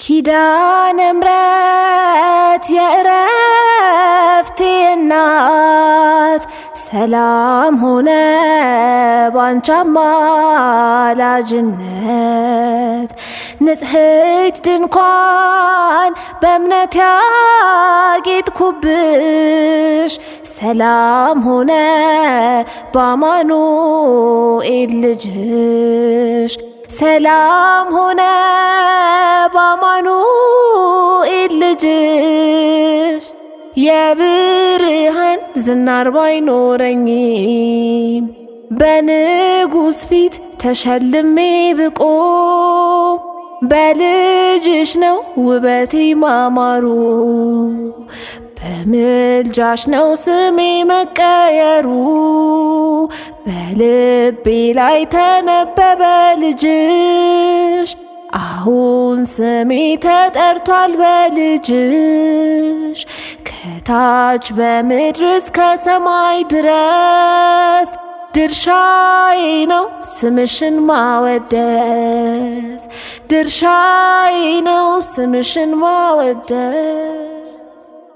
ኪዳነ ምሕረት የእረፍቴ እናት ሰላም ሆነ ባንቺ አማላጅነት ንጽሕት ድንኳን በእምነት ያጌጥኩብሽ ሰላም ሆነ በአማኑኤል ልጅሽ ሰላም ሆነ በአማኑኤል ልጅሽ የብርሃን ዝናር ባይኖረኝም በንጉሥ ፊት ተሸልሜ ብቆም በልጅሽ ነው ውበቴ ማማሩ በምልጃሽ ነው ስሜ መቀየሩ በልቤ ላይ ተነበበ ልጅሽ አሁን ስሜ ተጠርቷል በልጅሽ ከታች በምድር እስከ ሰማይ ድረስ ድርሻዬ ነው ስምሽን ማወደስ ድርሻዬ ነው ስምሽን ማወደስ